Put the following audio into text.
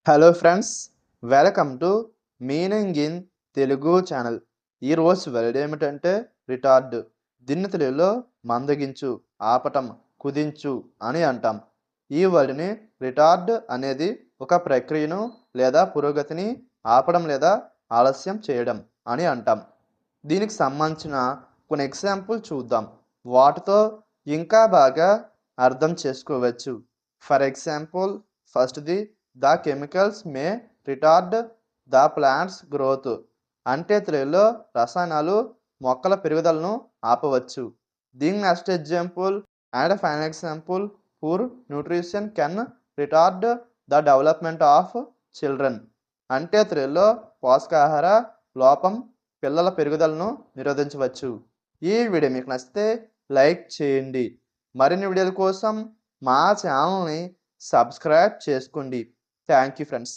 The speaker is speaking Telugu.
Hello friends, welcome to meaning in Telugu channel. ఈరోజు వర్డ్ ఏమిటంటే రిటార్డ్. దీన్ని తెలుగులో మందగించు, ఆపటం, కుదించు అని అంటాం. ఈ వర్డ్ని రిటార్డ్ అనేది ఒక ప్రక్రియను లేదా పురోగతిని ఆపడం లేదా ఆలస్యం చేయడం అని అంటాం. దీనికి సంబంధించిన కొన్ని ఎగ్జాంపుల్ చూద్దాం. వాటితో ఇంకా బాగా అర్థం చేసుకోవచ్చు. ఫర్ ఎగ్జాంపుల్, ఫస్ట్ది the chemicals May retard the plants growth. అంటే తెలుగులో రసాయనాలు మొక్కల పెరుగుదలను ఆపవచ్చు. దీని next example and final example, poor nutrition can retard the development of children. అంటే తెలుగులో పోషకాహార లోపం పిల్లల పెరుగుదలను నిరోధించవచ్చు. ఈ వీడియో మీకు నచ్చితే లైక్ చేయండి. మరిన్ని వీడియోల కోసం మా ఛానల్ని సబ్స్క్రైబ్ చేసుకోండి. Thank you friends.